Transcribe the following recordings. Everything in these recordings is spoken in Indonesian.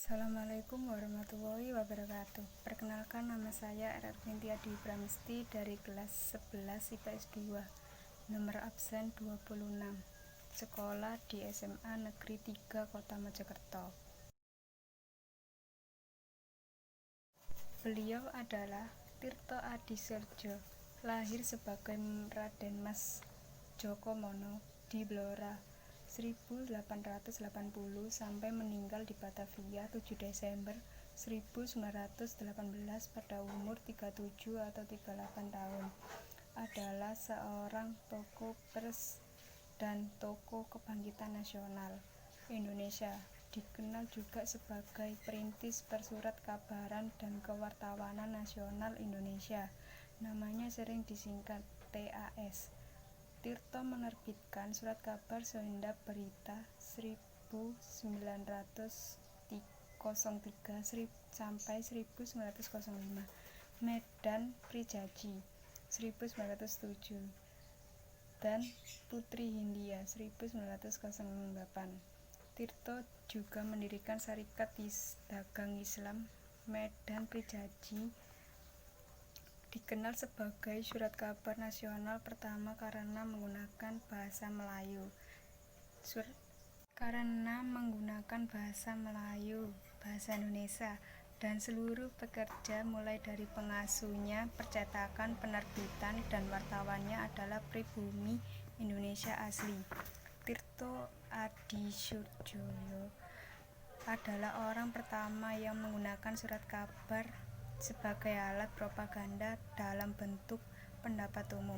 Assalamualaikum warahmatullahi wabarakatuh. Perkenalkan, nama saya R.R. Binti Adi Pramesti dari kelas 11 IPS 2, nomor absen 26, sekolah di SMA Negeri 3 Kota Mojokerto. Beliau adalah Tirto Adisardjo, lahir sebagai Raden Mas Djokomono di Blora 1880 sampai meninggal di Batavia 7 Desember 1918 pada umur 37 atau 38 tahun. Adalah seorang tokoh pers dan tokoh kebangkitan nasional Indonesia. Dikenal juga sebagai perintis persurat kabaran dan kewartawanan nasional Indonesia. Namanya sering disingkat TAS. Tirto menerbitkan Surat Kabar Senda Berita 1903 sampai 1905, Medan Prijaji 1907, dan Putri Hindia 1908. Tirto juga mendirikan Syarikat Dagang Islam Medan Prijaji, dikenal sebagai surat kabar nasional pertama karena menggunakan bahasa Melayu. Bahasa Indonesia, dan seluruh pekerja mulai dari pengasuhnya, percetakan, penerbitan, dan wartawannya adalah pribumi Indonesia asli. Tirto Adisardjo adalah orang pertama yang menggunakan surat kabar sebagai alat propaganda dalam bentuk pendapat umum.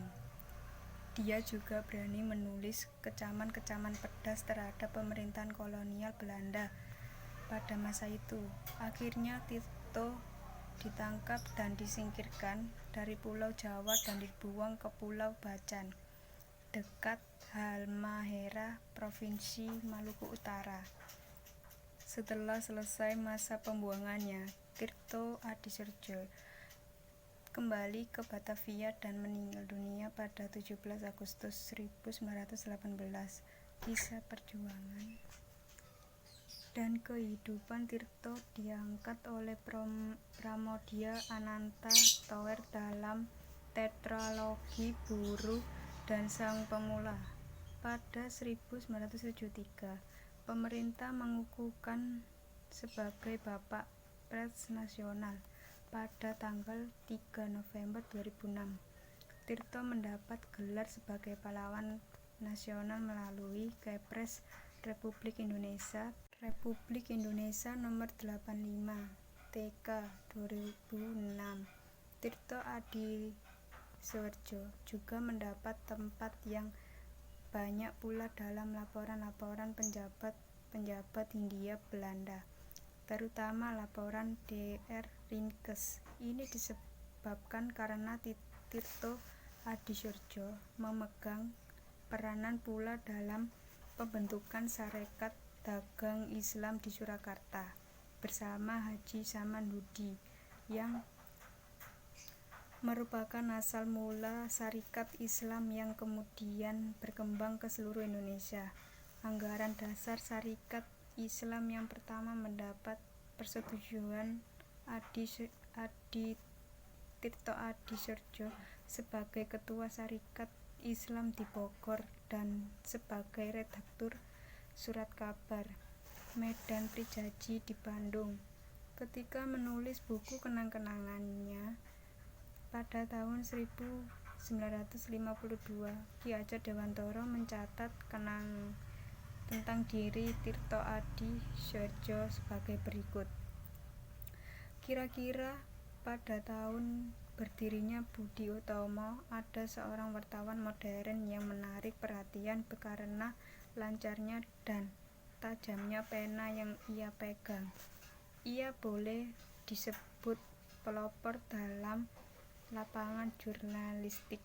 Dia juga berani menulis kecaman-kecaman pedas terhadap pemerintahan kolonial Belanda pada masa itu. Akhirnya Tirto ditangkap dan disingkirkan dari Pulau Jawa dan dibuang ke Pulau Bacan, dekat Halmahera, Provinsi Maluku Utara. Setelah selesai masa pembuangannya, Tirto Adisardjo kembali ke Batavia dan meninggal dunia pada 17 Agustus 1918. Kisah perjuangan dan kehidupan Tirto diangkat oleh Pramoedya Ananta Toer dalam tetralogi Buruh dan Sang Pemula. Pada 1973, pemerintah mengukuhkan sebagai Bapak Pers Nasional. Pada tanggal 3 November 2006, Tirto mendapat gelar sebagai pahlawan nasional melalui Kepres Republik Indonesia nomor 85 TK 2006. Tirto Adisardjo juga mendapat tempat yang banyak pula dalam laporan-laporan penjabat Hindia Belanda, terutama laporan Dr. Rinkes. Ini disebabkan karena Tirto Adisardjo memegang peranan pula dalam pembentukan Syarikat Dagang Islam di Surakarta bersama Haji Samanhudi, yang merupakan asal mula Syarikat Islam yang kemudian berkembang ke seluruh Indonesia. Anggaran dasar Syarikat Islam yang pertama mendapat persetujuan Tirto Adisardjo sebagai Ketua Syarikat Islam di Bogor dan sebagai redaktur Surat Kabar Medan Prijaji di Bandung. Ketika menulis buku kenang-kenangannya pada tahun 1952, Ki Ajar Dewantara mencatat tentang diri Tirto Adisardjo sebagai berikut. Kira-kira pada tahun berdirinya Budi Utomo, ada seorang wartawan modern yang menarik perhatian karena lancarnya dan tajamnya pena yang ia pegang. Ia boleh disebut pelopor dalam lapangan jurnalistik.